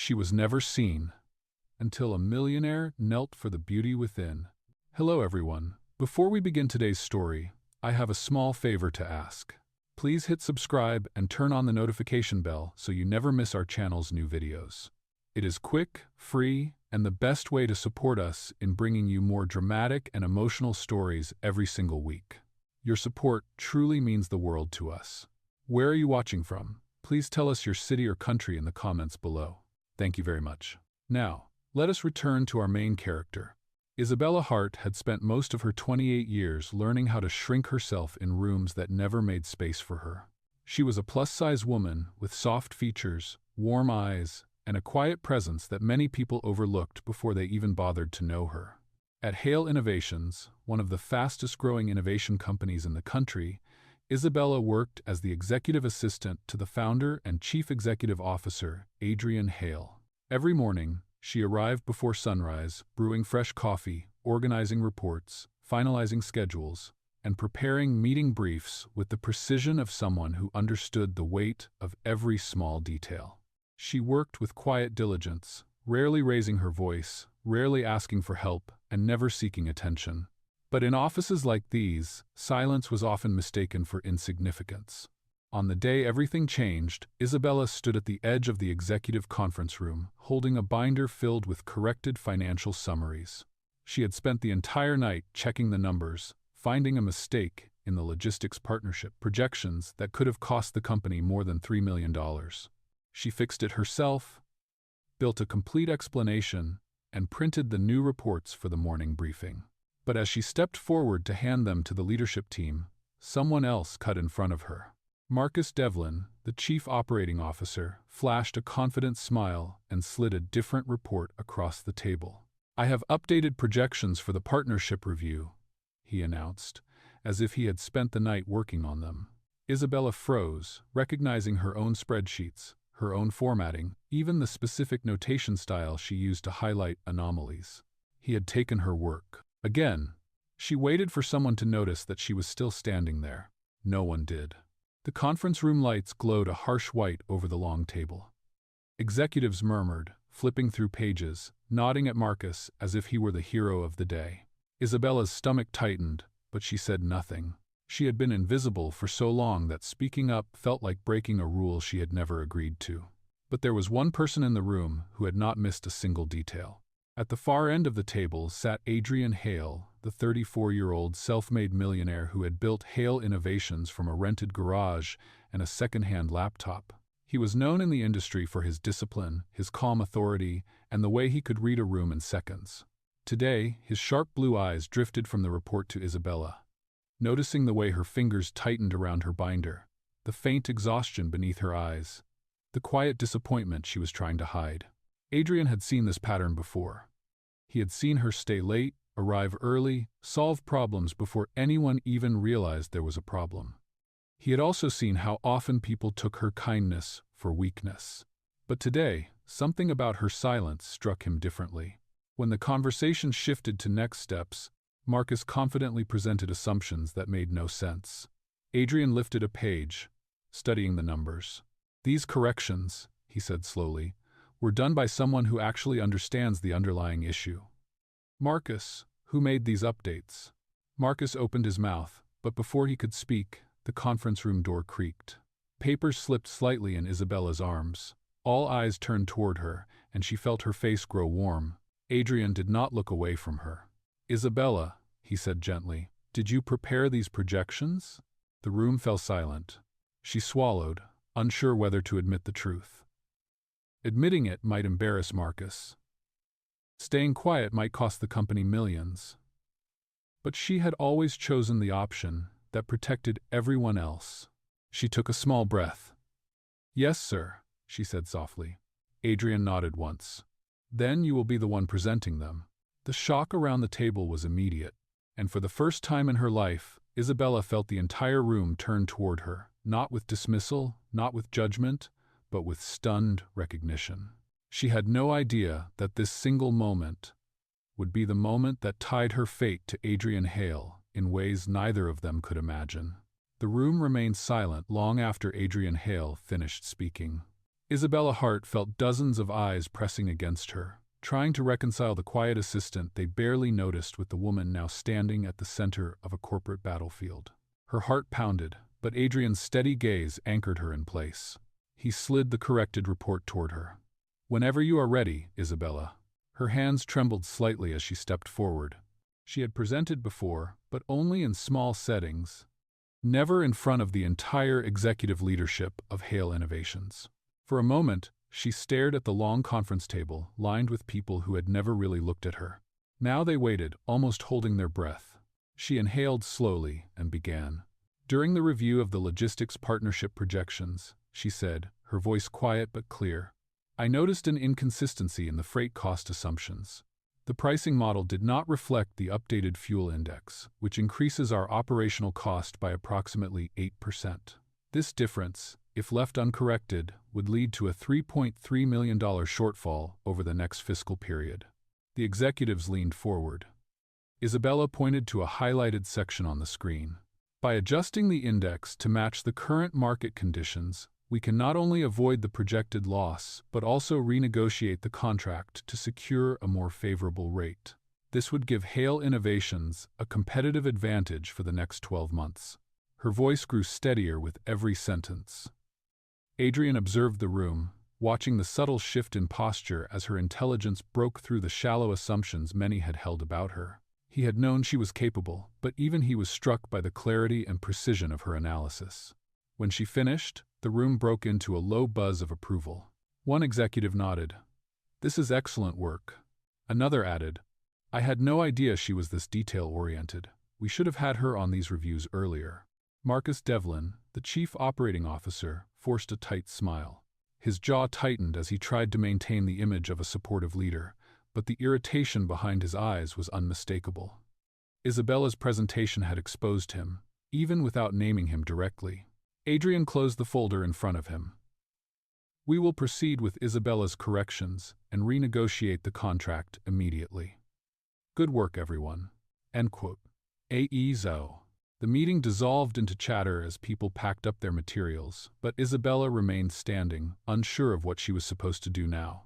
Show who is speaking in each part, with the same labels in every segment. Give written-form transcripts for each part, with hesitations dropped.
Speaker 1: she was never seen, until a millionaire knelt for the beauty within. Hello everyone. Before we begin today's story, I have a small favor to ask. Please hit subscribe and turn on the notification bell so you never miss our channel's new videos. It is quick, free, and the best way to support us in bringing you more dramatic and emotional stories every single week. Your support truly means the world to us. Where are you watching from? Please tell us your city or country in the comments below. Thank you very much. Now, let us return to our main character. Isabella Hart had spent most of her 28 years learning how to shrink herself in rooms that never made space for her. She was a plus-size woman with soft features, warm eyes, and a quiet presence that many people overlooked before they even bothered to know her. At Hale Innovations, one of the fastest-growing innovation companies in the country, Isabella worked as the executive assistant to the founder and chief executive officer, Adrian Hale. Every morning, she arrived before sunrise, brewing fresh coffee, organizing reports, finalizing schedules, and preparing meeting briefs with the precision of someone who understood the weight of every small detail. She worked with quiet diligence, rarely raising her voice, rarely asking for help, and never seeking attention. But in offices like these, silence was often mistaken for insignificance. On the day everything changed, Isabella stood at the edge of the executive conference room, holding a binder filled with corrected financial summaries. She had spent the entire night checking the numbers, finding a mistake in the logistics partnership projections that could have cost the company more than $3 million. She fixed it herself, built a complete explanation, and printed the new reports for the morning briefing. But as she stepped forward to hand them to the leadership team, someone else cut in front of her. Marcus Devlin, the chief operating officer, flashed a confident smile and slid a different report across the table. "I have updated projections for the partnership review," he announced, as if he had spent the night working on them. Isabella froze, recognizing her own spreadsheets, her own formatting, even the specific notation style she used to highlight anomalies. He had taken her work. Again, she waited for someone to notice that she was still standing there. No one did. The conference room lights glowed a harsh white over the long table. Executives murmured, flipping through pages, nodding at Marcus as if he were the hero of the day. Isabella's stomach tightened, but she said nothing. She had been invisible for so long that speaking up felt like breaking a rule she had never agreed to. But there was one person in the room who had not missed a single detail. At the far end of the table sat Adrian Hale, the 34-year-old self-made millionaire who had built Hale Innovations from a rented garage and a second-hand laptop. He was known in the industry for his discipline, his calm authority, and the way he could read a room in seconds. Today, his sharp blue eyes drifted from the report to Isabella. Noticing the way her fingers tightened around her binder, the faint exhaustion beneath her eyes, the quiet disappointment she was trying to hide. Adrian had seen this pattern before. He had seen her stay late, arrive early, solve problems before anyone even realized there was a problem. He had also seen how often people took her kindness for weakness. But today, something about her silence struck him differently. When the conversation shifted to next steps, Marcus confidently presented assumptions that made no sense. Adrian lifted a page, studying the numbers. "These corrections," he said slowly, "were done by someone who actually understands the underlying issue." "Marcus, who made these updates?" Marcus opened his mouth, but before he could speak, the conference room door creaked. Papers slipped slightly in Isabella's arms. All eyes turned toward her, and she felt her face grow warm. Adrian did not look away from her. "Isabella," he said gently, "did you prepare these projections?" The room fell silent. She swallowed, unsure whether to admit the truth. Admitting it might embarrass Marcus. Staying quiet might cost the company millions. But she had always chosen the option that protected everyone else. She took a small breath. "Yes, sir," she said softly. Adrian nodded once. "Then you will be the one presenting them." The shock around the table was immediate, and for the first time in her life, Isabella felt the entire room turn toward her, not with dismissal, not with judgment, but with stunned recognition. She had no idea that this single moment would be the moment that tied her fate to Adrian Hale in ways neither of them could imagine. The room remained silent long after Adrian Hale finished speaking. Isabella Hart felt dozens of eyes pressing against her, trying to reconcile the quiet assistant they barely noticed with the woman now standing at the center of a corporate battlefield. Her heart pounded, but Adrian's steady gaze anchored her in place. He slid the corrected report toward her. "Whenever you are ready, Isabella." Her hands trembled slightly as she stepped forward. She had presented before, but only in small settings, never in front of the entire executive leadership of Hale Innovations. For a moment, she stared at the long conference table lined with people who had never really looked at her. Now they waited, almost holding their breath. She inhaled slowly and began. "During the review of the logistics partnership projections," she said, her voice quiet but clear, "I noticed an inconsistency in the freight cost assumptions. The pricing model did not reflect the updated fuel index, which increases our operational cost by approximately 8%. This difference, if left uncorrected, would lead to a $3.3 million shortfall over the next fiscal period." The executives leaned forward. Isabella pointed to a highlighted section on the screen. "By adjusting the index to match the current market conditions, we can not only avoid the projected loss, but also renegotiate the contract to secure a more favorable rate. This would give Hale Innovations a competitive advantage for the next 12 months. Her voice grew steadier with every sentence. Adrian observed the room, watching the subtle shift in posture as her intelligence broke through the shallow assumptions many had held about her. He had known she was capable, but even he was struck by the clarity and precision of her analysis. When she finished, the room broke into a low buzz of approval. One executive nodded. "This is excellent work." Another added, "I had no idea she was this detail-oriented. We should have had her on these reviews earlier." Marcus Devlin, the chief operating officer, forced a tight smile. His jaw tightened as he tried to maintain the image of a supportive leader, but the irritation behind his eyes was unmistakable. Isabella's presentation had exposed him, even without naming him directly. Adrian closed the folder in front of him. "We will proceed with Isabella's corrections and renegotiate the contract immediately. Good work, everyone." End quote. AEZO. The meeting dissolved into chatter as people packed up their materials, but Isabella remained standing, unsure of what she was supposed to do now.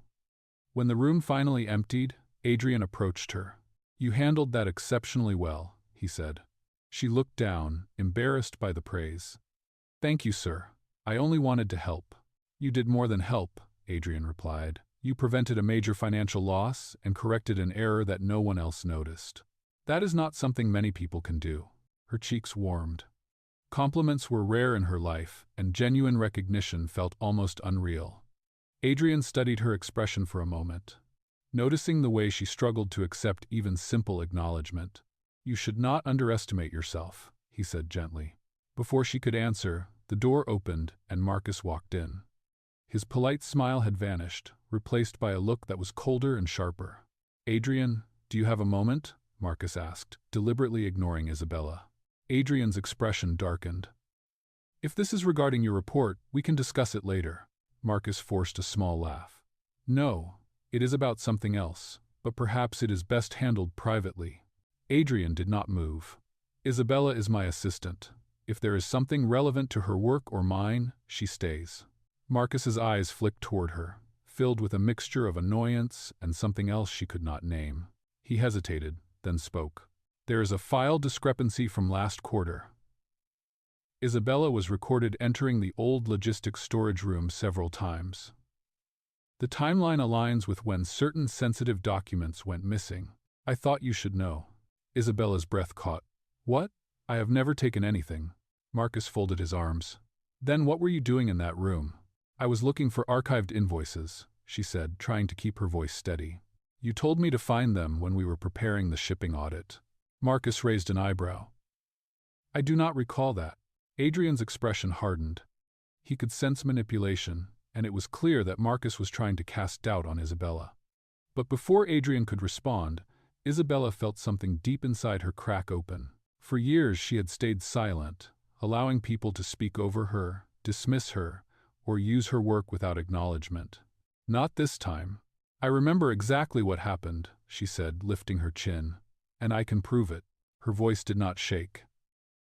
Speaker 1: When the room finally emptied, Adrian approached her. "You handled that exceptionally well," he said. She looked down, embarrassed by the praise. "Thank you, sir. I only wanted to help." "You did more than help," Adrian replied. "You prevented a major financial loss and corrected an error that no one else noticed. That is not something many people can do." Her cheeks warmed. Compliments were rare in her life, and genuine recognition felt almost unreal. Adrian studied her expression for a moment, noticing the way she struggled to accept even simple acknowledgement. "You should not underestimate yourself," he said gently. Before she could answer, the door opened and Marcus walked in. His polite smile had vanished, replaced by a look that was colder and sharper. "Adrian, do you have a moment?" Marcus asked, deliberately ignoring Isabella. Adrian's expression darkened. "If this is regarding your report, we can discuss it later." Marcus forced a small laugh. "No, it is about something else, but perhaps it is best handled privately." Adrian did not move. "Isabella is my assistant. If there is something relevant to her work or mine, she stays." Marcus's eyes flicked toward her, filled with a mixture of annoyance and something else she could not name. He hesitated, then spoke. "There is a file discrepancy from last quarter." Isabella was recorded entering the old logistics storage room several times. The timeline aligns with when certain sensitive documents went missing. "I thought you should know." Isabella's breath caught. "What? I have never taken anything." Marcus folded his arms. "Then what were you doing in that room?" "I was looking for archived invoices," she said, trying to keep her voice steady. "You told me to find them when we were preparing the shipping audit." Marcus raised an eyebrow. "I do not recall that." Adrian's expression hardened. He could sense manipulation, and it was clear that Marcus was trying to cast doubt on Isabella. But before Adrian could respond, Isabella felt something deep inside her crack open. For years she had stayed silent, allowing people to speak over her, dismiss her, or use her work without acknowledgement. "Not this time. I remember exactly what happened," she said, lifting her chin. "And I can prove it." Her voice did not shake.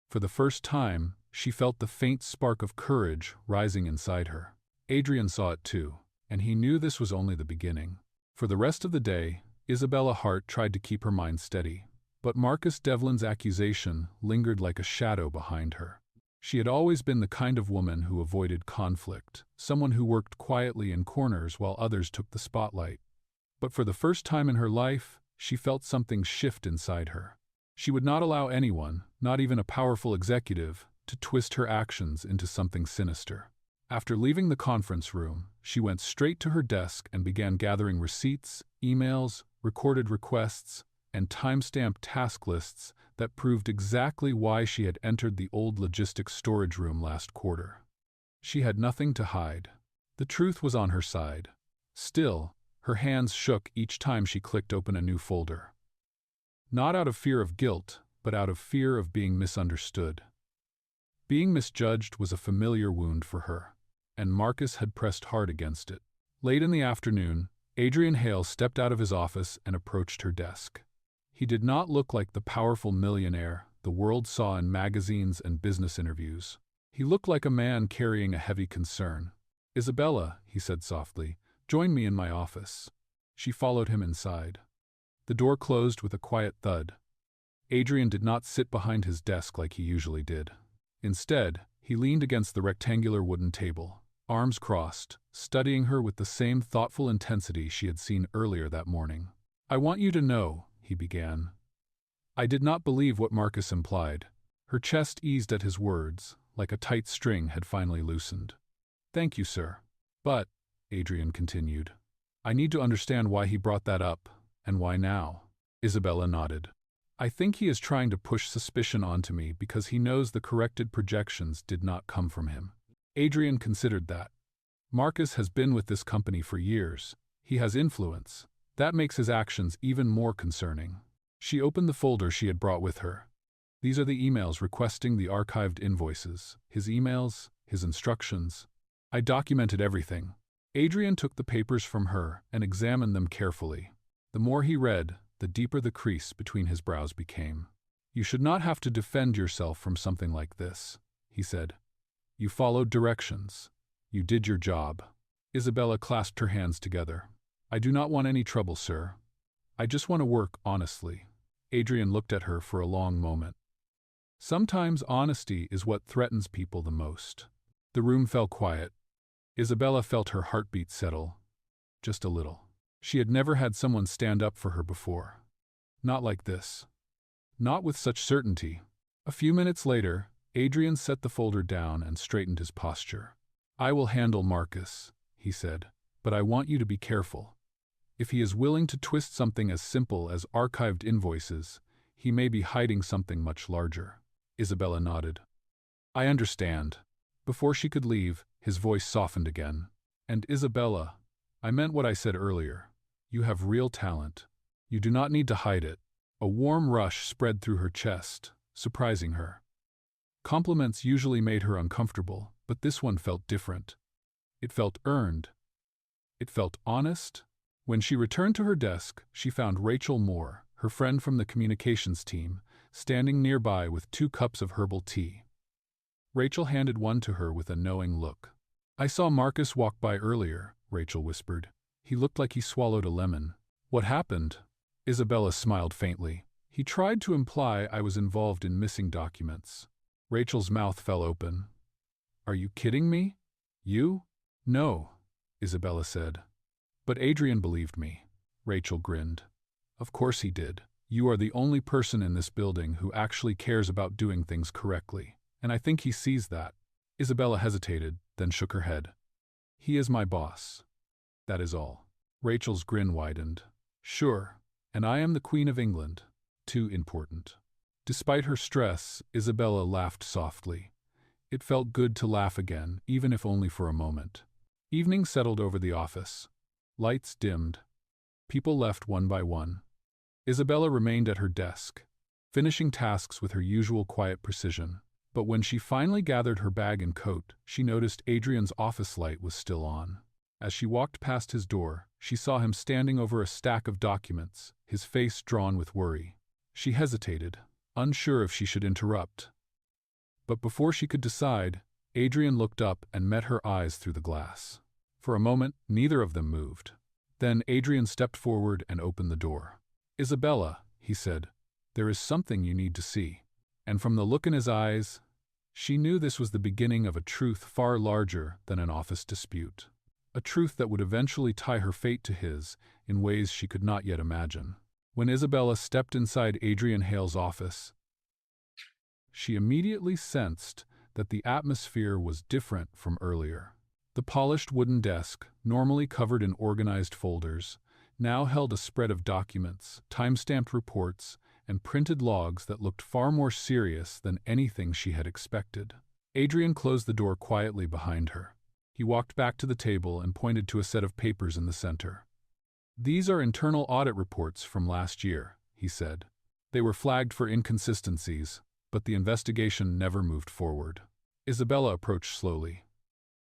Speaker 1: For the first time, she felt the faint spark of courage rising inside her. Adrian saw it too, and he knew this was only the beginning. For the rest of the day, Isabella Hart tried to keep her mind steady, but Marcus Devlin's accusation lingered like a shadow behind her. She had always been the kind of woman who avoided conflict, someone who worked quietly in corners while others took the spotlight. But for the first time in her life, she felt something shift inside her. She would not allow anyone, not even a powerful executive, to twist her actions into something sinister. After leaving the conference room, she went straight to her desk and began gathering receipts, emails, recorded requests, and time-stamped task lists that proved exactly why she had entered the old logistics storage room last quarter. She had nothing to hide. The truth was on her side. Still, her hands shook each time she clicked open a new folder. Not out of fear of guilt, but out of fear of being misunderstood. Being misjudged was a familiar wound for her, and Marcus had pressed hard against it. Late in the afternoon, Adrian Hale stepped out of his office and approached her desk. He did not look like the powerful millionaire the world saw in magazines and business interviews. He looked like a man carrying a heavy concern. "Isabella," he said softly, "join me in my office." She followed him inside. The door closed with a quiet thud. Adrian did not sit behind his desk like he usually did. Instead, he leaned against the rectangular wooden table, arms crossed, studying her with the same thoughtful intensity she had seen earlier that morning. "I want you to know," he began. I did not believe what Marcus implied. Her chest eased at his words, like a tight string had finally loosened. "Thank you, sir. But," Adrian continued, "I need to understand why he brought that up, and why now." Isabella nodded. "I think he is trying to push suspicion onto me because he knows the corrected projections did not come from him." Adrian considered that. Marcus has been with this company for years. He has influence. That makes his actions even more concerning. She opened the folder she had brought with her. These are the emails requesting the archived invoices, his emails, his instructions. I documented everything. Adrian took the papers from her and examined them carefully. The more he read, the deeper the crease between his brows became. "You should not have to defend yourself from something like this," he said. "You followed directions. You did your job." Isabella clasped her hands together. "I do not want any trouble, sir. I just want to work honestly." Adrian looked at her for a long moment. Sometimes honesty is what threatens people the most. The room fell quiet. Isabella felt her heartbeat settle. Just a little. She had never had someone stand up for her before. Not like this. Not with such certainty. A few minutes later, Adrian set the folder down and straightened his posture. "I will handle Marcus," he said, "but I want you to be careful. If he is willing to twist something as simple as archived invoices, he may be hiding something much larger." Isabella nodded. "I understand." Before she could leave, his voice softened again. "And Isabella, I meant what I said earlier. You have real talent. You do not need to hide it." A warm rush spread through her chest, surprising her. Compliments usually made her uncomfortable, but this one felt different. It felt earned. It felt honest. When she returned to her desk, she found Rachel Moore, her friend from the communications team, standing nearby with 2 cups of herbal tea. Rachel handed one to her with a knowing look. "I saw Marcus walk by earlier," Rachel whispered. "He looked like he swallowed a lemon." "What happened?" Isabella smiled faintly. "He tried to imply I was involved in missing documents." Rachel's mouth fell open. "Are you kidding me? You?" "No," Isabella said. "But Adrian believed me." Rachel grinned. "Of course he did. You are the only person in this building who actually cares about doing things correctly, and I think he sees that." Isabella hesitated, then shook her head. "He is my boss. That is all." Rachel's grin widened. "Sure, and I am the Queen of England. Too important." Despite her stress, Isabella laughed softly. It felt good to laugh again, even if only for a moment. Evening settled over the office. Lights dimmed. People left one by one. Isabella remained at her desk, finishing tasks with her usual quiet precision. But when she finally gathered her bag and coat, she noticed Adrian's office light was still on. As she walked past his door, she saw him standing over a stack of documents, his face drawn with worry. She hesitated, unsure if she should interrupt. But before she could decide, Adrian looked up and met her eyes through the glass. For a moment, neither of them moved. Then Adrian stepped forward and opened the door. "Isabella," he said, "there is something you need to see." And from the look in his eyes, she knew this was the beginning of a truth far larger than an office dispute. A truth that would eventually tie her fate to his in ways she could not yet imagine. When Isabella stepped inside Adrian Hale's office, she immediately sensed that the atmosphere was different from earlier. The polished wooden desk, normally covered in organized folders, now held a spread of documents, time-stamped reports, and printed logs that looked far more serious than anything she had expected. Adrian closed the door quietly behind her. He walked back to the table and pointed to a set of papers in the center. "These are internal audit reports from last year," he said. "They were flagged for inconsistencies, but the investigation never moved forward." Isabella approached slowly.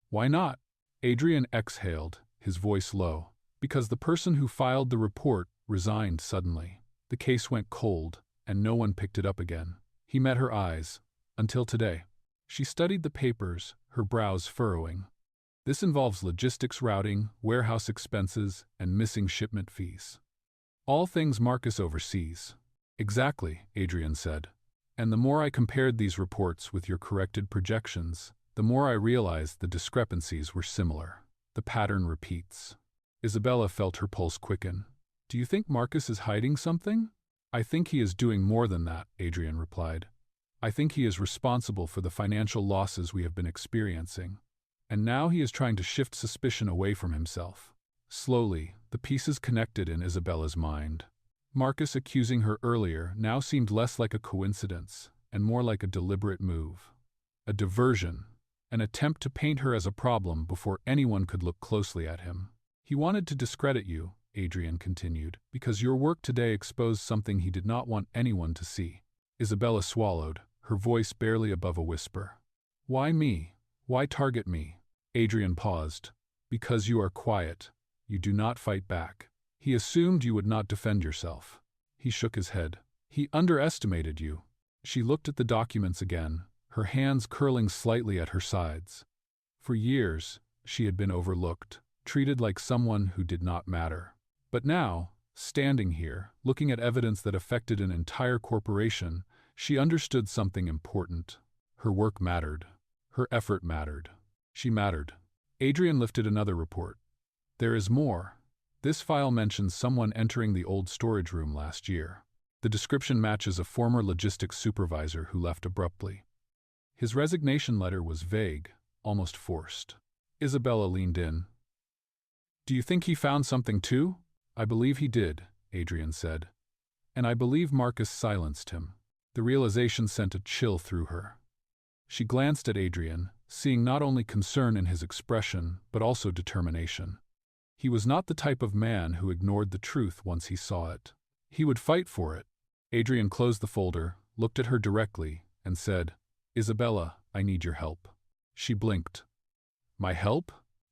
Speaker 1: "Why not?" Adrian exhaled, his voice low. "Because the person who filed the report resigned suddenly. The case went cold, and no one picked it up again." He met her eyes. "Until today." She studied the papers, her brows furrowing. "This involves logistics routing, warehouse expenses, and missing shipment fees. All things Marcus oversees." "Exactly," Adrian said. "And the more I compared these reports with your corrected projections, the more I realized the discrepancies were similar. The pattern repeats." Isabella felt her pulse quicken. "Do you think Marcus is hiding something?" "I think he is doing more than that," Adrian replied. "I think he is responsible for the financial losses we have been experiencing. And now he is trying to shift suspicion away from himself." Slowly, the pieces connected in Isabella's mind. Marcus accusing her earlier now seemed less like a coincidence and more like a deliberate move. A diversion, an attempt to paint her as a problem before anyone could look closely at him. "He wanted to discredit you," Adrian continued, "because your work today exposed something he did not want anyone to see." Isabella swallowed, her voice barely above a whisper. "Why me? Why target me?" Adrian paused. "Because you are quiet. You do not fight back. He assumed you would not defend yourself." He shook his head. "He underestimated you." She looked at the documents again, her hands curling slightly at her sides. For years, she had been overlooked, treated like someone who did not matter. But now, standing here, looking at evidence that affected an entire corporation, she understood something important. Her work mattered. Her effort mattered. She mattered. Adrian lifted another report. "There is more. This file mentions someone entering the old storage room last year. The description matches a former logistics supervisor who left abruptly. His resignation letter was vague, almost forced." Isabella leaned in. "Do you think he found something too?" "I believe he did," Adrian said. "And I believe Marcus silenced him." The realization sent a chill through her. She glanced at Adrian, seeing not only concern in his expression, but also determination. He was not the type of man who ignored the truth once he saw it. He would fight for it. Adrian closed the folder, looked at her directly, and said, "Isabella, I need your help." She blinked. "My help?"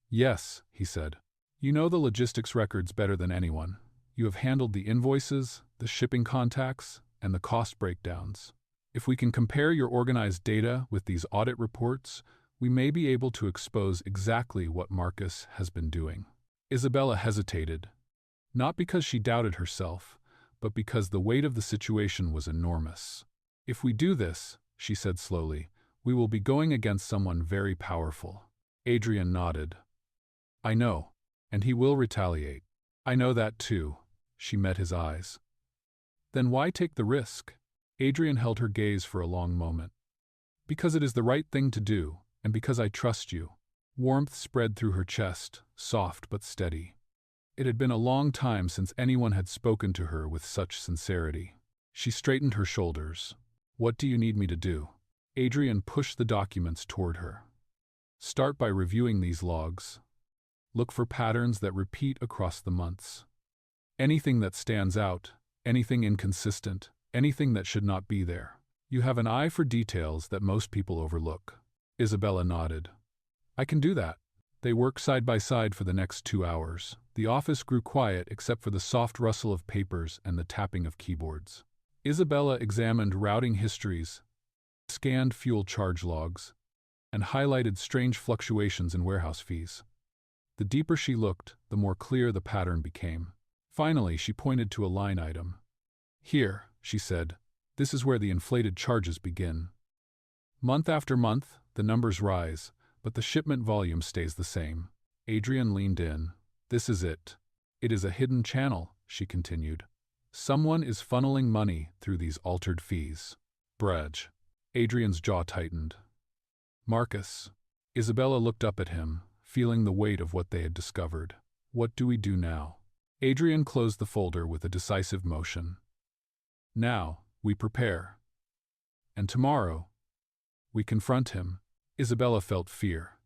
Speaker 1: "Yes," he said. "You know the logistics records better than anyone. You have handled the invoices, the shipping contacts, and the cost breakdowns. If we can compare your organized data with these audit reports, we may be able to expose exactly what Marcus has been doing." Isabella hesitated, not because she doubted herself, but because the weight of the situation was enormous. "If we do this," she said slowly, "we will be going against someone very powerful." Adrian nodded. "I know, and he will retaliate." "I know that too." She met his eyes. "Then why take the risk?" Adrian held her gaze for a long moment. "Because it is the right thing to do, and because I trust you." Warmth spread through her chest, soft but steady. It had been a long time since anyone had spoken to her with such sincerity. She straightened her shoulders. "What do you need me to do?" Adrian pushed the documents toward her. "Start by reviewing these logs. Look for patterns that repeat across the months. Anything that stands out, anything inconsistent, anything that should not be there. You have an eye for details that most people overlook." Isabella nodded. "I can do that." They worked side by side for the next 2 hours. The office grew quiet except for the soft rustle of papers and the tapping of keyboards. Isabella examined routing histories, scanned fuel charge logs, and highlighted strange fluctuations in warehouse fees. The deeper she looked, the more clear the pattern became. Finally, she pointed to a line item. "Here," she said, "this is where the inflated charges begin." Month after month, the numbers rise, but the shipment volume stays the same. Adrian leaned in. "This is it. It is a hidden channel," she continued. "Someone is funneling money through these altered fees." Bradge. Adrian's jaw tightened. "Marcus." Isabella looked up at him, feeling the weight of what they had discovered. "What do we do now?" Adrian closed the folder with a decisive motion. "Now, we prepare. And tomorrow, we confront him." Isabella felt fear.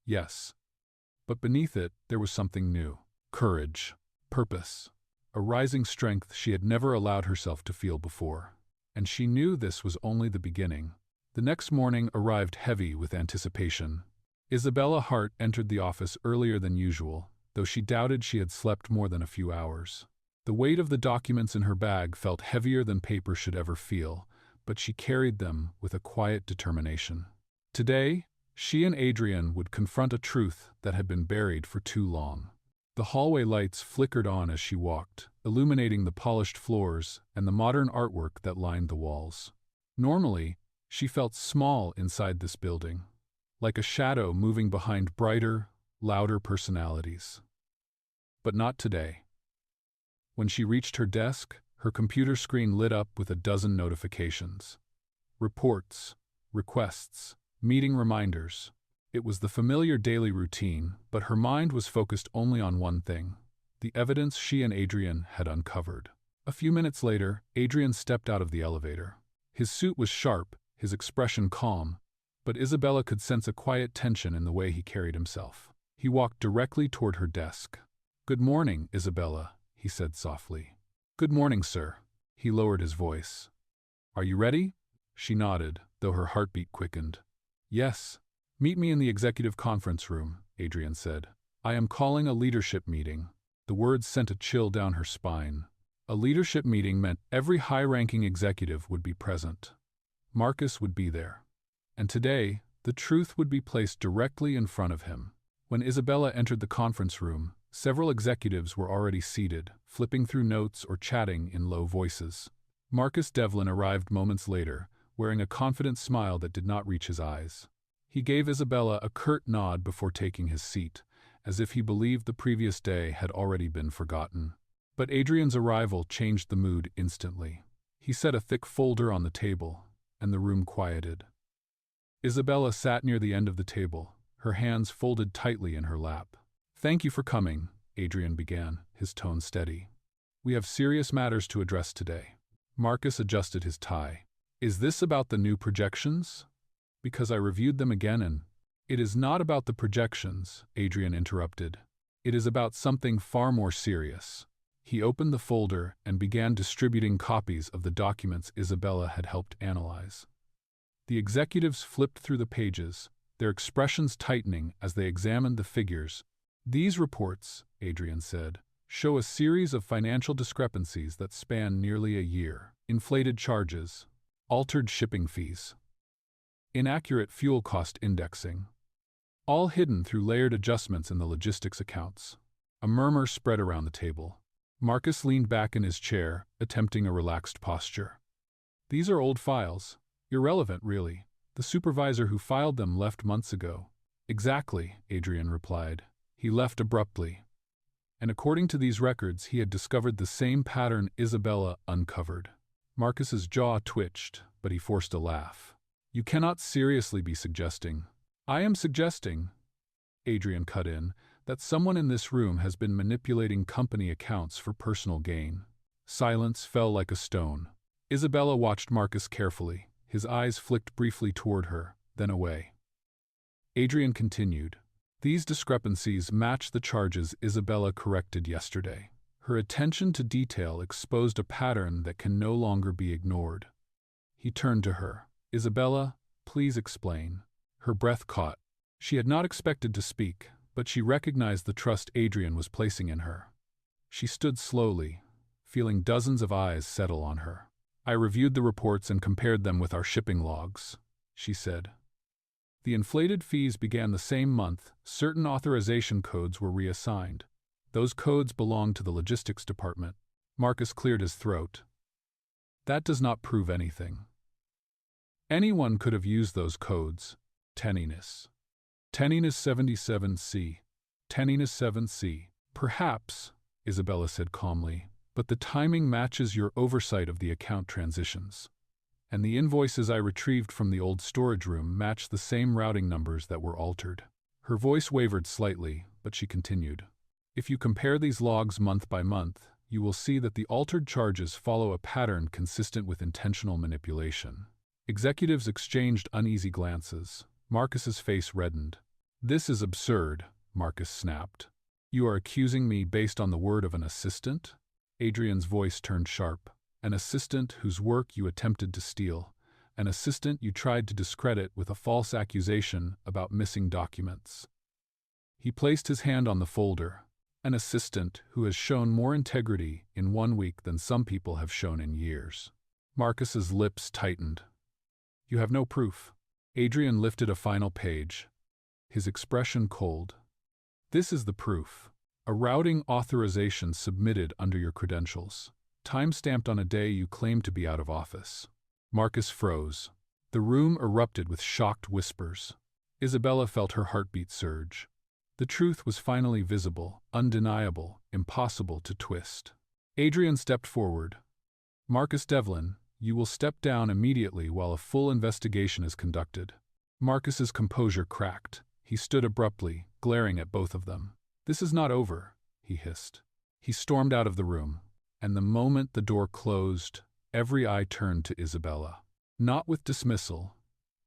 Speaker 1: Yes. But beneath it, there was something new. Courage. Purpose. A rising strength she had never allowed herself to feel before. And she knew this was only the beginning. The next morning arrived heavy with anticipation. Isabella Hart entered the office earlier than usual, though she doubted she had slept more than a few hours. The weight of the documents in her bag felt heavier than paper should ever feel, but she carried them with a quiet determination. Today, she and Adrian would confront a truth that had been buried for too long. The hallway lights flickered on as she walked, illuminating the polished floors and the modern artwork that lined the walls. Normally, she felt small inside this building, like a shadow moving behind brighter, louder personalities. But not today. When she reached her desk, her computer screen lit up with a dozen notifications. Reports, requests, meeting reminders. It was the familiar daily routine, but her mind was focused only on one thing: the evidence she and Adrian had uncovered. A few minutes later, Adrian stepped out of the elevator. His suit was sharp, his expression calm, but Isabella could sense a quiet tension in the way he carried himself. He walked directly toward her desk. "Good morning, Isabella," he said softly. "Good morning, sir." He lowered his voice. "Are you ready?" She nodded, though her heartbeat quickened. "Yes. Meet me in the executive conference room," Adrian said. "I am calling a leadership meeting." The words sent a chill down her spine. A leadership meeting meant every high-ranking executive would be present. Marcus would be there. And today, the truth would be placed directly in front of him. When Isabella entered the conference room, several executives were already seated, flipping through notes or chatting in low voices. Marcus Devlin arrived moments later, wearing a confident smile that did not reach his eyes. He gave Isabella a curt nod before taking his seat, as if he believed the previous day had already been forgotten. But Adrian's arrival changed the mood instantly. He set a thick folder on the table, and the room quieted. Isabella sat near the end of the table, her hands folded tightly in her lap. "Thank you for coming," Adrian began, his tone steady. "We have serious matters to address today." Marcus adjusted his tie. "Is this about the new projections? Because I reviewed them again and—" "It is not about the projections," Adrian interrupted. "It is about something far more serious." He opened the folder and began distributing copies of the documents Isabella had helped analyze. The executives flipped through the pages, their expressions tightening as they examined the figures. "These reports," Adrian said, "show a series of financial discrepancies that span nearly a year. Inflated charges, altered shipping fees, inaccurate fuel cost indexing, all hidden through layered adjustments in the logistics accounts." A murmur spread around the table. Marcus leaned back in his chair, attempting a relaxed posture. "These are old files. Irrelevant, really. The supervisor who filed them left months ago." "Exactly," Adrian replied. "He left abruptly. And according to these records, he had discovered the same pattern Isabella uncovered." Marcus's jaw twitched, but he forced a laugh. "You cannot seriously be suggesting—" "I am suggesting," Adrian cut in, "that someone in this room has been manipulating company accounts for personal gain." Silence fell like a stone. Isabella watched Marcus carefully. His eyes flicked briefly toward her, then away. Adrian continued. "These discrepancies match the charges Isabella corrected yesterday. Her attention to detail exposed a pattern that can no longer be ignored." He turned to her. "Isabella, please explain." Her breath caught. She had not expected to speak, but she recognized the trust Adrian was placing in her. She stood slowly, feeling dozens of eyes settle on her. "I reviewed the reports and compared them with our shipping logs," she said. The inflated fees began the same month. Certain authorization codes were reassigned. Those codes belonged to the logistics department. Marcus cleared his throat. That does not prove anything. Anyone could have used those codes. Tenderness. Tenderness 77C. Tenderness 7C. Perhaps, Isabella said calmly, but the timing matches your oversight of the account transitions. And the invoices I retrieved from the old storage room match the same routing numbers that were altered. Her voice wavered slightly, but she continued. If you compare these logs month by month, you will see that the altered charges follow a pattern consistent with intentional manipulation. Executives exchanged uneasy glances. Marcus's face reddened. This is absurd, Marcus snapped. You are accusing me based on the word of an assistant? Adrian's voice turned sharp. An assistant whose work you attempted to steal. An assistant you tried to discredit with a false accusation about missing documents. He placed his hand on the folder. An assistant who has shown more integrity in 1 week than some people have shown in years. Marcus's lips tightened. You have no proof. Adrian lifted a final page, his expression cold. This is the proof. A routing authorization submitted under your credentials. Time-stamped on a day you claimed to be out of office. Marcus froze. The room erupted with shocked whispers. Isabella felt her heartbeat surge. The truth was finally visible, undeniable, impossible to twist. Adrian stepped forward. Marcus Devlin, you will step down immediately while a full investigation is conducted. Marcus's composure cracked. He stood abruptly, glaring at both of them. This is not over, he hissed. He stormed out of the room, and the moment the door closed, every eye turned to Isabella. Not with dismissal,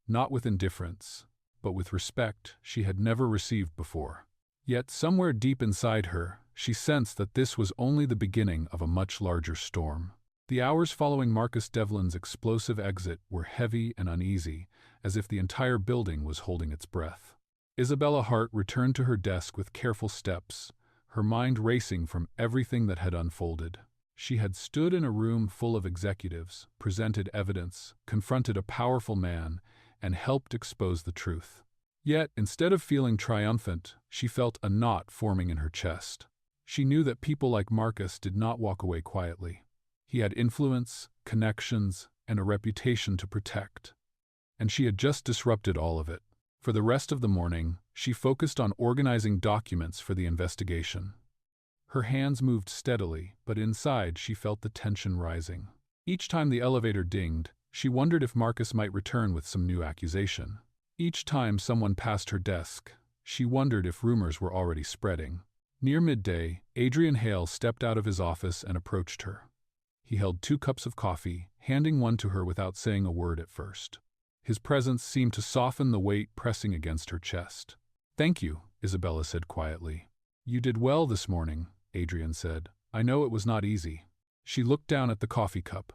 Speaker 1: not with indifference, but with respect she had never received before. Yet somewhere deep inside her, she sensed that this was only the beginning of a much larger storm. The hours following Marcus Devlin's explosive exit were heavy and uneasy, as if the entire building was holding its breath. Isabella Hart returned to her desk with careful steps, her mind racing from everything that had unfolded. She had stood in a room full of executives, presented evidence, confronted a powerful man, and helped expose the truth. Yet, instead of feeling triumphant, she felt a knot forming in her chest. She knew that people like Marcus did not walk away quietly. He had influence, connections, and a reputation to protect. And she had just disrupted all of it. For the rest of the morning, she focused on organizing documents for the investigation. Her hands moved steadily, but inside she felt the tension rising. Each time the elevator dinged, she wondered if Marcus might return with some new accusation. Each time someone passed her desk, she wondered if rumors were already spreading. Near midday, Adrian Hale stepped out of his office and approached her. He held 2 cups of coffee, handing one to her without saying a word at first. His presence seemed to soften the weight pressing against her chest. "Thank you," Isabella said quietly. "You did well this morning," Adrian said. "I know it was not easy." She looked down at the coffee cup.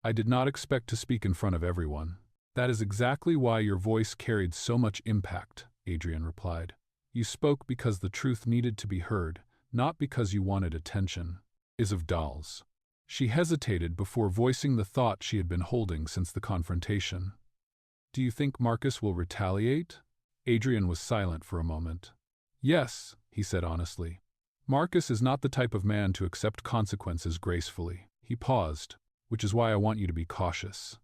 Speaker 1: "I did not expect to speak in front of everyone." "That is exactly why your voice carried so much impact," Adrian replied. "You spoke because the truth needed to be heard, not because you wanted attention." Isabella. She hesitated before voicing the thought she had been holding since the confrontation. "Do you think Marcus will retaliate?" Adrian was silent for a moment. "Yes," he said honestly. "Marcus is not the type of man to accept consequences gracefully." He paused, "which is why I want you to be cautious.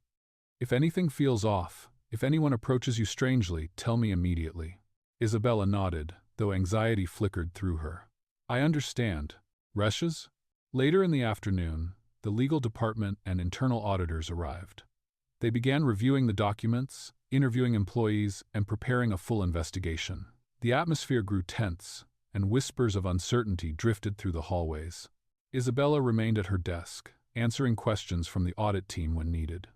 Speaker 1: If anything feels off, if anyone approaches you strangely, tell me immediately." Isabella nodded, though anxiety flickered through her. "I understand. Reshes?" Later in the afternoon, the legal department and internal auditors arrived. They began reviewing the documents, interviewing employees, and preparing a full investigation. The atmosphere grew tense, and whispers of uncertainty drifted through the hallways. Isabella remained at her desk, answering questions from the audit team when needed.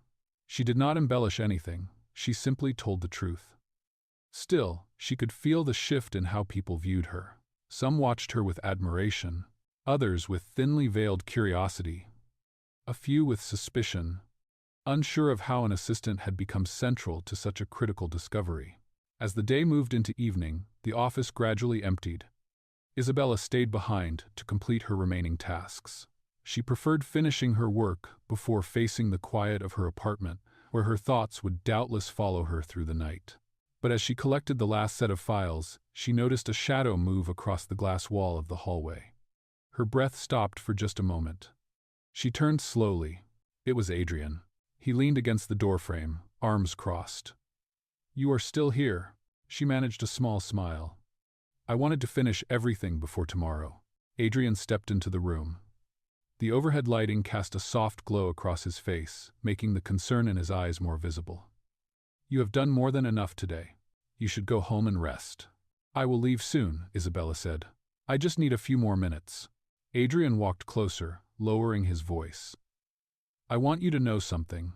Speaker 1: She did not embellish anything, she simply told the truth. Still, she could feel the shift in how people viewed her. Some watched her with admiration, others with thinly veiled curiosity, a few with suspicion, unsure of how an assistant had become central to such a critical discovery. As the day moved into evening, the office gradually emptied. Isabella stayed behind to complete her remaining tasks. She preferred finishing her work before facing the quiet of her apartment, where her thoughts would doubtless follow her through the night. But as she collected the last set of files, she noticed a shadow move across the glass wall of the hallway. Her breath stopped for just a moment. She turned slowly. It was Adrian. He leaned against the doorframe, arms crossed. "You are still here." She managed a small smile. "I wanted to finish everything before tomorrow." Adrian stepped into the room. The overhead lighting cast a soft glow across his face, making the concern in his eyes more visible. "You have done more than enough today. You should go home and rest." "I will leave soon," Isabella said. "I just need a few more minutes." Adrian walked closer, lowering his voice. "I want you to know something.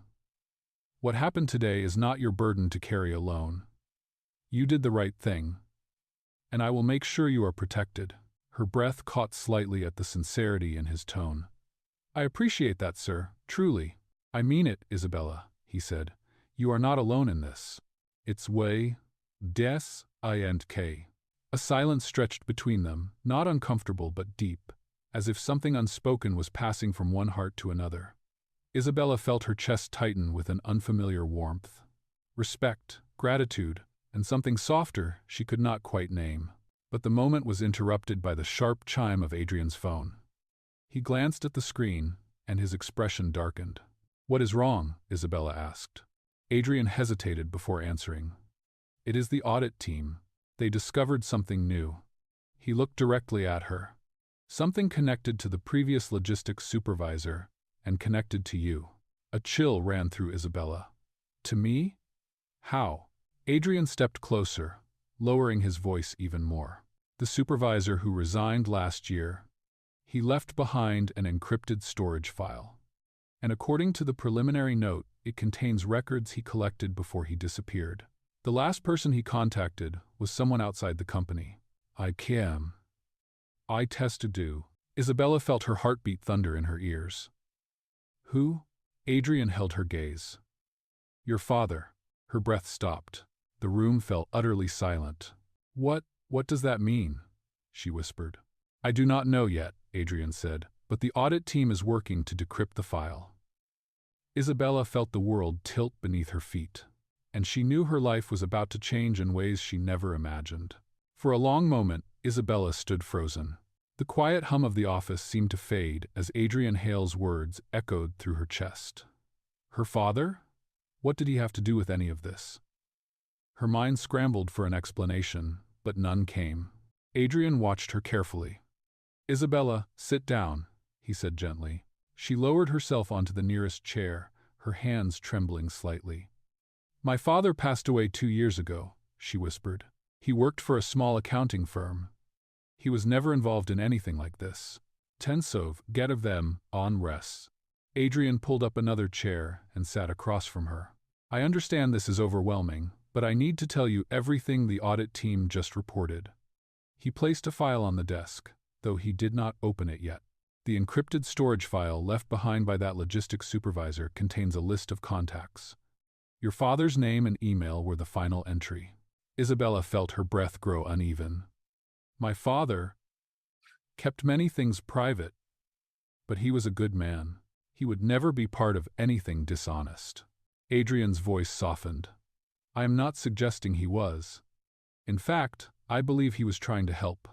Speaker 1: What happened today is not your burden to carry alone. You did the right thing, and I will make sure you are protected." Her breath caught slightly at the sincerity in his tone. "I appreciate that, sir, truly." "I mean it, Isabella," he said. "You are not alone in this. It's way, des, I&K. A silence stretched between them, not uncomfortable but deep, as if something unspoken was passing from one heart to another. Isabella felt her chest tighten with an unfamiliar warmth. Respect, gratitude, and something softer she could not quite name. But the moment was interrupted by the sharp chime of Adrian's phone. He glanced at the screen, and his expression darkened. "What is wrong?" Isabella asked. Adrian hesitated before answering. "It is the audit team. They discovered something new." He looked directly at her. "Something connected to the previous logistics supervisor, and connected to you." A chill ran through Isabella. "To me? How?" Adrian stepped closer, lowering his voice even more. "The supervisor who resigned last year. He left behind an encrypted storage file. And according to the preliminary note, it contains records he collected before he disappeared. The last person he contacted was someone outside the company. I tested to." Isabella felt her heartbeat thunder in her ears. "Who?" Adrian held her gaze. "Your father." Her breath stopped. The room fell utterly silent. What does that mean?" she whispered. "I do not know yet," Adrian said, "but the audit team is working to decrypt the file." Isabella felt the world tilt beneath her feet, and she knew her life was about to change in ways she never imagined. For a long moment, Isabella stood frozen. The quiet hum of the office seemed to fade as Adrian Hale's words echoed through her chest. Her father? What did he have to do with any of this? Her mind scrambled for an explanation, but none came. Adrian watched her carefully. "Isabella, sit down," he said gently. She lowered herself onto the nearest chair, her hands trembling slightly. "My father passed away 2 years ago," she whispered. "He worked for a small accounting firm. He was never involved in anything like this. Tensov, get of them, on res." Adrian pulled up another chair and sat across from her. "I understand this is overwhelming, but I need to tell you everything the audit team just reported." He placed a file on the desk, though he did not open it yet. "The encrypted storage file left behind by that logistics supervisor contains a list of contacts. Your father's name and email were the final entry." Isabella felt her breath grow uneven. "My father kept many things private, but he was a good man. He would never be part of anything dishonest." Adrian's voice softened. "I am not suggesting he was. In fact, I believe he was trying to help.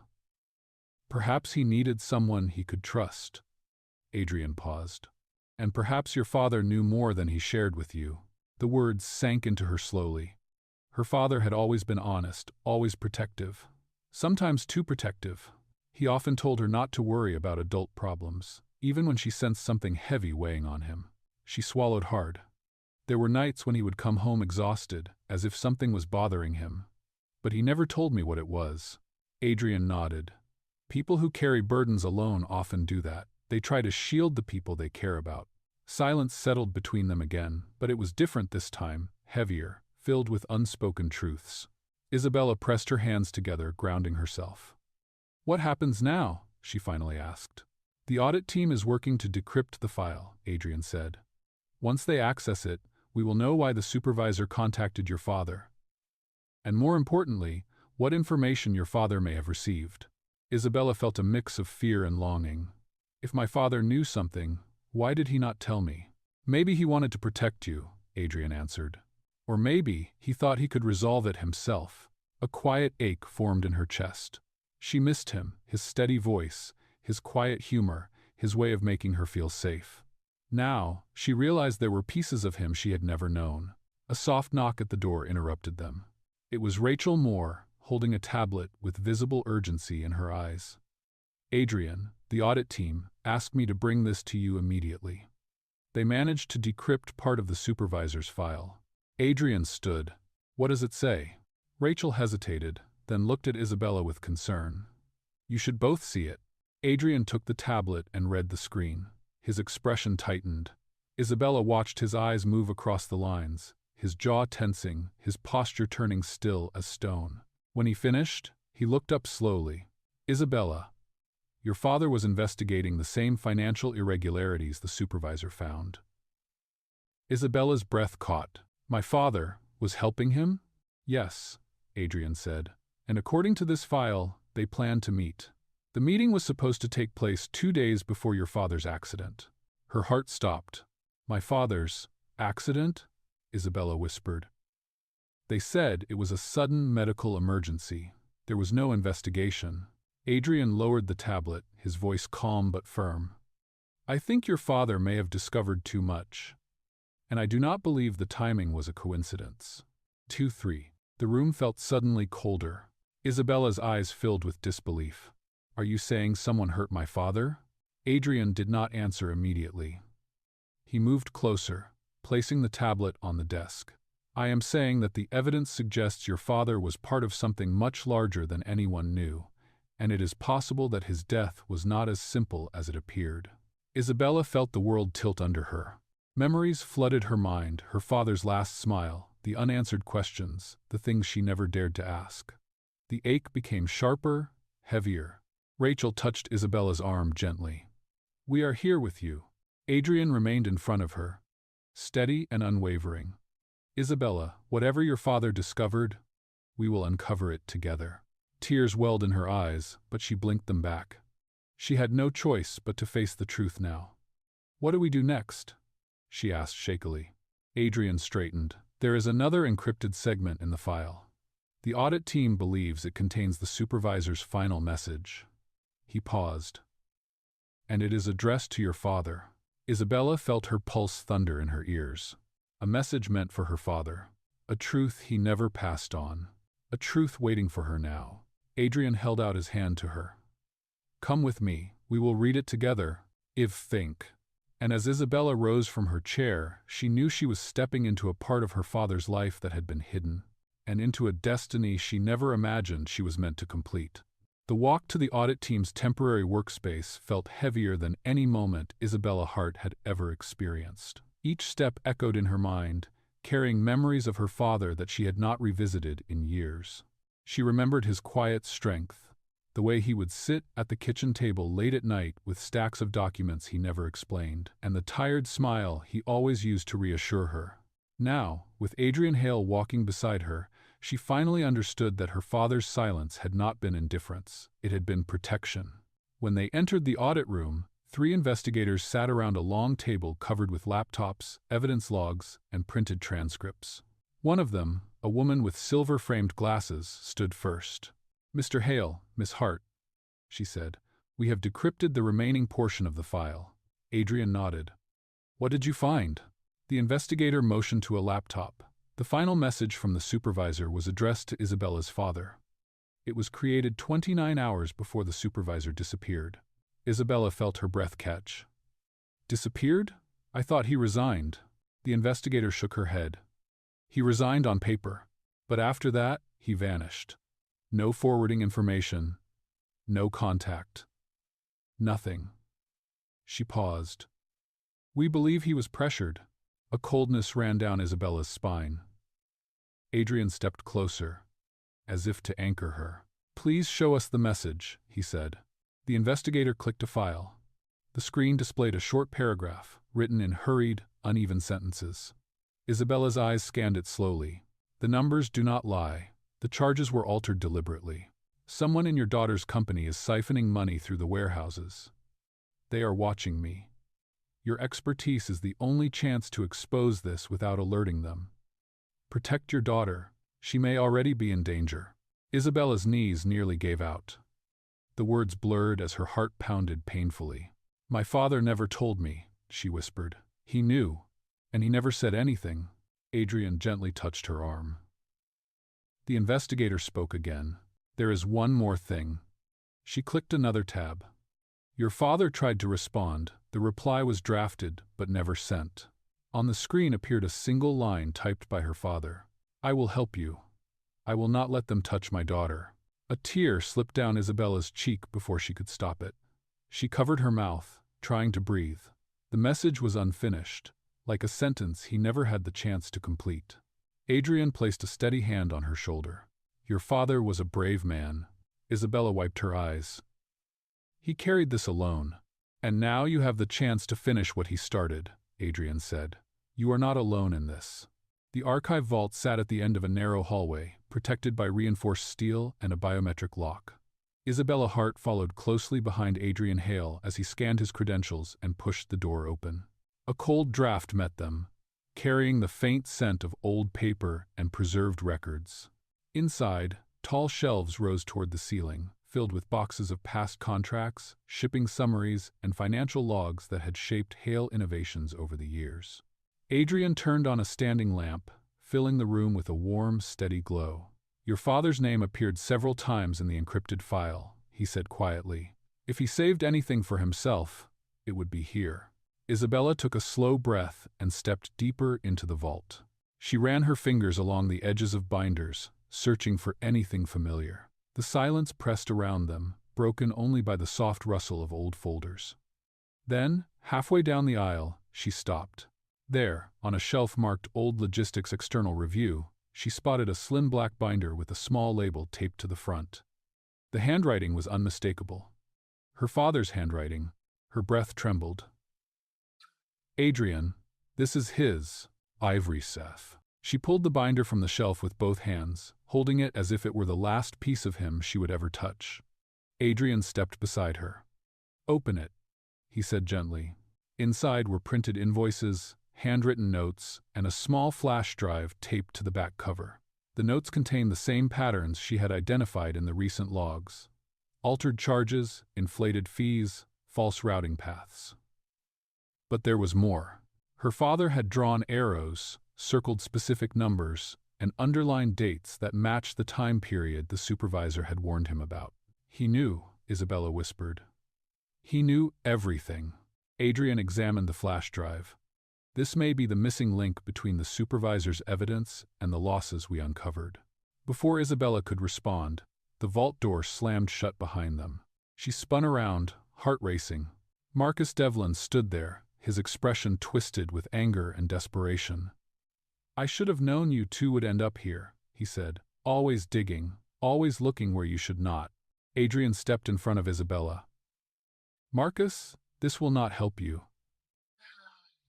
Speaker 1: Perhaps he needed someone he could trust." Adrian paused. "And perhaps your father knew more than he shared with you." The words sank into her slowly. Her father had always been honest, always protective. Sometimes too protective. He often told her not to worry about adult problems, even when she sensed something heavy weighing on him. She swallowed hard. There were nights when he would come home exhausted, as if something was bothering him. "But he never told me what it was." Adrian nodded. "People who carry burdens alone often do that. They try to shield the people they care about." Silence settled between them again, but it was different this time, heavier, filled with unspoken truths. Isabella pressed her hands together, grounding herself. "What happens now?" she finally asked. "The audit team is working to decrypt the file," Adrian said. "Once they access it, we will know why the supervisor contacted your father. And more importantly, what information your father may have received." Isabella felt a mix of fear and longing. "If my father knew something, why did he not tell me?" "Maybe he wanted to protect you," Adrian answered. Or maybe he thought he could resolve it himself. A quiet ache formed in her chest. She missed him, his steady voice, his quiet humor, his way of making her feel safe. Now, she realized there were pieces of him she had never known. A soft knock at the door interrupted them. It was Rachel Moore, holding a tablet with visible urgency in her eyes. "Adrian, the audit team, asked me to bring this to you immediately." They managed to decrypt part of the supervisor's file. Adrian stood. "What does it say?" Rachel hesitated, then looked at Isabella with concern. "You should both see it." Adrian took the tablet and read the screen. His expression tightened. Isabella watched his eyes move across the lines, his jaw tensing, his posture turning still as stone. When he finished, he looked up slowly. "Isabella, your father was investigating the same financial irregularities the supervisor found." Isabella's breath caught. "My father was helping him?" "Yes," Adrian said. "And according to this file, they planned to meet. The meeting was supposed to take place 2 days before your father's accident." Her heart stopped. "My father's accident?" Isabella whispered. "They said it was a sudden medical emergency. There was no investigation." Adrian lowered the tablet, his voice calm but firm. "I think your father may have discovered too much. And I do not believe the timing was a coincidence." 2-3. The room felt suddenly colder. Isabella's eyes filled with disbelief. "Are you saying someone hurt my father?" Adrian did not answer immediately. He moved closer, placing the tablet on the desk. "I am saying that the evidence suggests your father was part of something much larger than anyone knew, and it is possible that his death was not as simple as it appeared." Isabella felt the world tilt under her. Memories flooded her mind, her father's last smile, the unanswered questions, the things she never dared to ask. The ache became sharper, heavier. Rachel touched Isabella's arm gently. "We are here with you." Adrian remained in front of her, steady and unwavering. "Isabella, whatever your father discovered, we will uncover it together." Tears welled in her eyes, but she blinked them back. She had no choice but to face the truth now. "What do we do next?" she asked shakily. Adrian straightened. "There is another encrypted segment in the file. The audit team believes it contains the supervisor's final message." He paused. "And it is addressed to your father." Isabella felt her pulse thunder in her ears. A message meant for her father. A truth he never passed on. A truth waiting for her now. Adrian held out his hand to her. "Come with me, we will read it together. Think." And as Isabella rose from her chair, she knew she was stepping into a part of her father's life that had been hidden, and into a destiny she never imagined she was meant to complete. The walk to the audit team's temporary workspace felt heavier than any moment Isabella Hart had ever experienced. Each step echoed in her mind, carrying memories of her father that she had not revisited in years. She remembered his quiet strength, the way he would sit at the kitchen table late at night with stacks of documents he never explained, and the tired smile he always used to reassure her. Now, with Adrian Hale walking beside her, she finally understood that her father's silence had not been indifference, it had been protection. When they entered the audit room, 3 investigators sat around a long table covered with laptops, evidence logs, and printed transcripts. One of them, a woman with silver-framed glasses, stood first. "Mr. Hale, Miss Hart," she said, "we have decrypted the remaining portion of the file." Adrian nodded. "What did you find?" The investigator motioned to a laptop. The final message from the supervisor was addressed to Isabella's father. It was created 29 hours before the supervisor disappeared. Isabella felt her breath catch. "Disappeared? I thought he resigned." The investigator shook her head. "He resigned on paper. But after that, he vanished. No forwarding information. No contact. Nothing." She paused. "We believe he was pressured." A coldness ran down Isabella's spine. Adrian stepped closer, as if to anchor her. "Please show us the message," he said. The investigator clicked a file. The screen displayed a short paragraph, written in hurried, uneven sentences. Isabella's eyes scanned it slowly. "The numbers do not lie. The charges were altered deliberately. Someone in your daughter's company is siphoning money through the warehouses. They are watching me. Your expertise is the only chance to expose this without alerting them." Protect your daughter. She may already be in danger. Isabella's knees nearly gave out. The words blurred as her heart pounded painfully. My father never told me, she whispered. He knew, and he never said anything. Adrian gently touched her arm. The investigator spoke again. There is one more thing. She clicked another tab. Your father tried to respond. The reply was drafted, but never sent. On the screen appeared a single line typed by her father. I will help you. I will not let them touch my daughter. A tear slipped down Isabella's cheek before she could stop it. She covered her mouth, trying to breathe. The message was unfinished, like a sentence he never had the chance to complete. Adrian placed a steady hand on her shoulder. Your father was a brave man. Isabella wiped her eyes. He carried this alone. And now you have the chance to finish what he started, Adrian said. You are not alone in this. The archive vault sat at the end of a narrow hallway, protected by reinforced steel and a biometric lock. Isabella Hart followed closely behind Adrian Hale as he scanned his credentials and pushed the door open. A cold draft met them, carrying the faint scent of old paper and preserved records. Inside, tall shelves rose toward the ceiling, filled with boxes of past contracts, shipping summaries, and financial logs that had shaped Hale Innovations over the years. Adrian turned on a standing lamp, filling the room with a warm, steady glow. Your father's name appeared several times in the encrypted file, he said quietly. If he saved anything for himself, it would be here. Isabella took a slow breath and stepped deeper into the vault. She ran her fingers along the edges of binders, searching for anything familiar. The silence pressed around them, broken only by the soft rustle of old folders. Then, halfway down the aisle, she stopped. There, on a shelf marked Old Logistics External Review, she spotted a slim black binder with a small label taped to the front. The handwriting was unmistakable. Her father's handwriting. Her breath trembled. Adrian, this is his, Ivory Seth. She pulled the binder from the shelf with both hands, holding it as if it were the last piece of him she would ever touch. Adrian stepped beside her. Open it, he said gently. Inside were printed invoices, handwritten notes, and a small flash drive taped to the back cover. The notes contained the same patterns she had identified in the recent logs. Altered charges, inflated fees, false routing paths. But there was more. Her father had drawn arrows, circled specific numbers, and underlined dates that matched the time period the supervisor had warned him about. He knew, Isabella whispered. He knew everything. Adrian examined the flash drive. This may be the missing link between the supervisor's evidence and the losses we uncovered. Before Isabella could respond, the vault door slammed shut behind them. She spun around, heart racing. Marcus Devlin stood there, his expression twisted with anger and desperation. I should have known you two would end up here, he said. Always digging, always looking where you should not. Adrian stepped in front of Isabella. Marcus, this will not help you.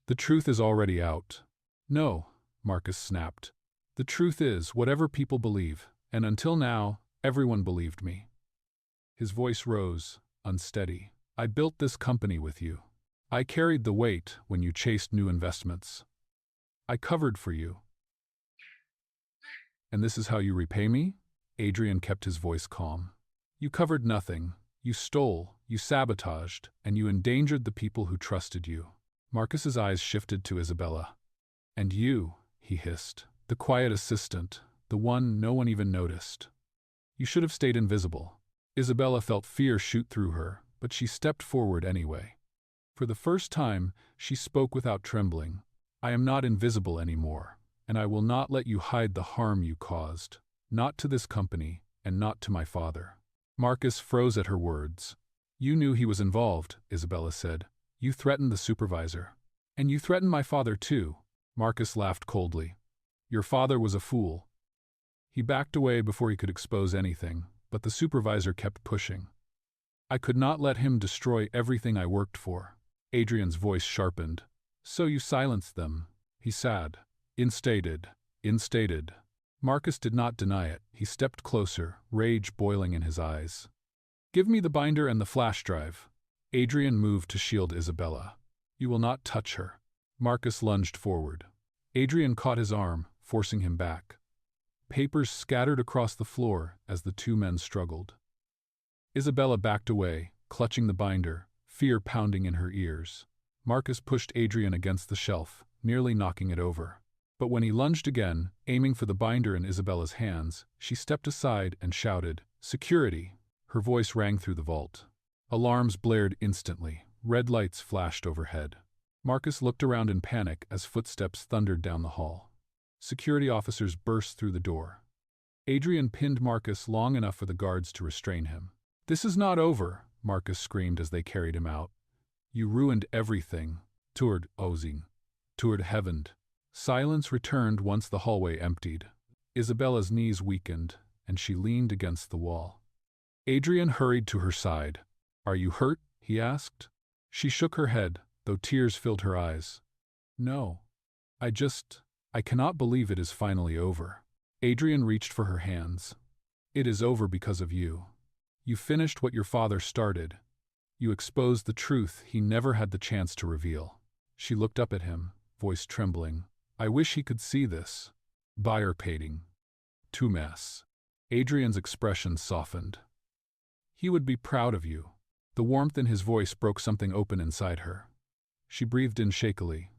Speaker 1: The truth is already out. No, Marcus snapped. The truth is whatever people believe, and until now, everyone believed me. His voice rose, unsteady. I built this company with you. I carried the weight when you chased new investments. I covered for you. And this is how you repay me? Adrian kept his voice calm. You covered nothing. You stole, you sabotaged, and you endangered the people who trusted you. Marcus's eyes shifted to Isabella. And you, he hissed, the quiet assistant, the one no one even noticed. You should have stayed invisible. Isabella felt fear shoot through her, but she stepped forward anyway. For the first time, she spoke without trembling. I am not invisible anymore, and I will not let you hide the harm you caused, not to this company, and not to my father. Marcus froze at her words. You knew he was involved, Isabella said. You threatened the supervisor. And you threatened my father too. Marcus laughed coldly. Your father was a fool. He backed away before he could expose anything, but the supervisor kept pushing. I could not let him destroy everything I worked for. Adrian's voice sharpened. So you silenced them, he said. Instated. Marcus did not deny it. He stepped closer, rage boiling in his eyes. Give me the binder and the flash drive. Adrian moved to shield Isabella. You will not touch her. Marcus lunged forward. Adrian caught his arm, forcing him back. Papers scattered across the floor as the two men struggled. Isabella backed away, clutching the binder, fear pounding in her ears. Marcus pushed Adrian against the shelf, nearly knocking it over. But when he lunged again, aiming for the binder in Isabella's hands, she stepped aside and shouted, "Security!" Her voice rang through the vault. Alarms blared instantly. Red lights flashed overhead. Marcus looked around in panic as footsteps thundered down the hall. Security officers burst through the door. Adrian pinned Marcus long enough for the guards to restrain him. "This is not over," Marcus screamed as they carried him out. "You ruined everything. Toward Ozing. Toward heaven." Silence returned once the hallway emptied. Isabella's knees weakened, and she leaned against the wall. Adrian hurried to her side. "Are you hurt?" he asked. She shook her head, though tears filled her eyes. "No. I cannot believe it is finally over." Adrian reached for her hands. "It is over because of you. You finished what your father started. You exposed the truth he never had the chance to reveal." She looked up at him, voice trembling. "I wish he could see this. Buyer painting. To mess." Adrian's expression softened. "He would be proud of you." The warmth in his voice broke something open inside her. She breathed in shakily.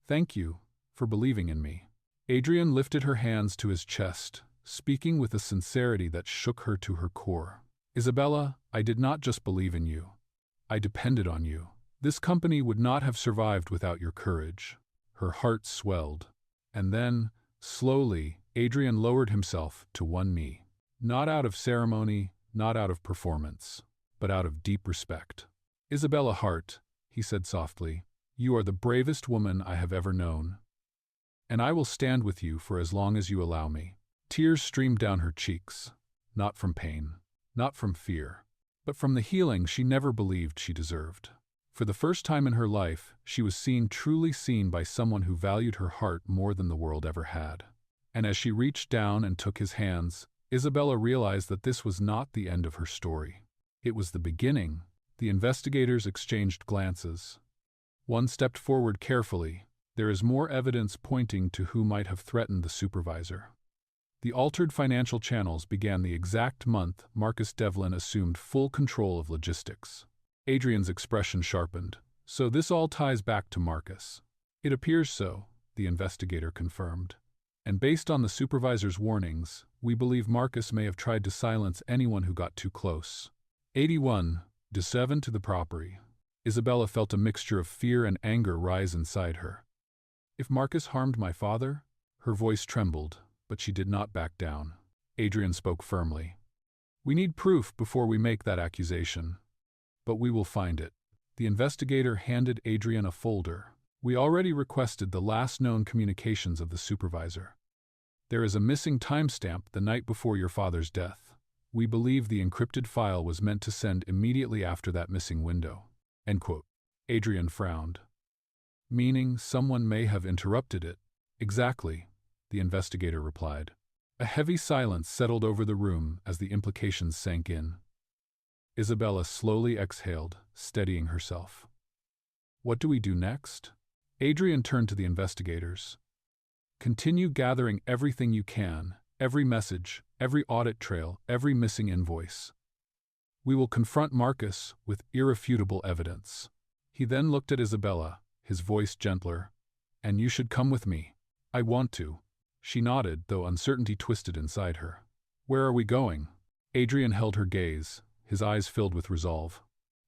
Speaker 1: "Thank you for believing in me." Adrian lifted her hands to his chest, speaking with a sincerity that shook her to her core. "Isabella, I did not just believe in you. I depended on you. This company would not have survived without your courage." Her heart swelled. And then, slowly, Adrian lowered himself to one knee. Not out of ceremony, not out of performance, but out of deep respect. "Isabella Hart," he said softly, "you are the bravest woman I have ever known. And I will stand with you for as long as you allow me." Tears streamed down her cheeks, not from pain, not from fear, but from the healing she never believed she deserved. For the first time in her life, she was truly seen by someone who valued her heart more than the world ever had. And as she reached down and took his hands, Isabella realized that this was not the end of her story. It was the beginning. The investigators exchanged glances. One stepped forward carefully. "There is more evidence pointing to who might have threatened the supervisor." The altered financial channels began the exact month Marcus Devlin assumed full control of logistics. Adrian's expression sharpened. "So this all ties back to Marcus." "It appears so," the investigator confirmed. "And based on the supervisor's warnings, we believe Marcus may have tried to silence anyone who got too close." 81. Descent to the property. Isabella felt a mixture of fear and anger rise inside her. "If Marcus harmed my father?" Her voice trembled, but she did not back down. Adrian spoke firmly. "We need proof before we make that accusation. But we will find it." The investigator handed Adrian a folder. "We already requested the last known communications of the supervisor. There is a missing timestamp the night before your father's death. We believe the encrypted file was meant to send immediately after that missing window." End quote. Adrian frowned. "Meaning someone may have interrupted it?" "Exactly," the investigator replied. A heavy silence settled over the room as the implications sank in. Isabella slowly exhaled, steadying herself. "What do we do next?" Adrian turned to the investigators. "Continue gathering everything you can, every message, every audit trail, every missing invoice. We will confront Marcus with irrefutable evidence." He then looked at Isabella, his voice gentler. "And you should come with me." "I want to." She nodded, though uncertainty twisted inside her. "Where are we going?" Adrian held her gaze, his eyes filled with resolve.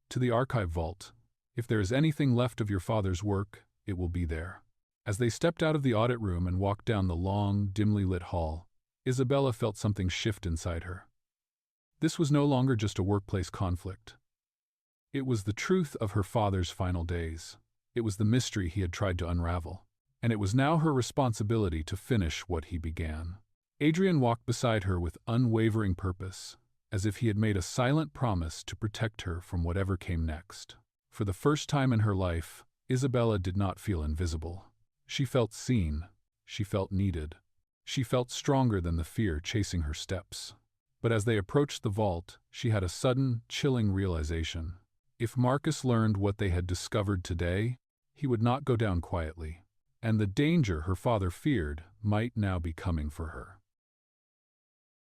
Speaker 1: "To the archive vault. If there is anything left of your father's work, it will be there." As they stepped out of the audit room and walked down the long, dimly lit hall, Isabella felt something shift inside her. This was no longer just a workplace conflict. It was the truth of her father's final days. It was the mystery he had tried to unravel. And it was now her responsibility to finish what he began. Adrian walked beside her with unwavering purpose, as if he had made a silent promise to protect her from whatever came next. For the first time in her life, Isabella did not feel invisible. She felt seen. She felt needed. She felt stronger than the fear chasing her steps. But as they approached the vault, she had a sudden, chilling realization. If Marcus learned what they had discovered today, he would not go down quietly. And the danger her father feared might now be coming for her.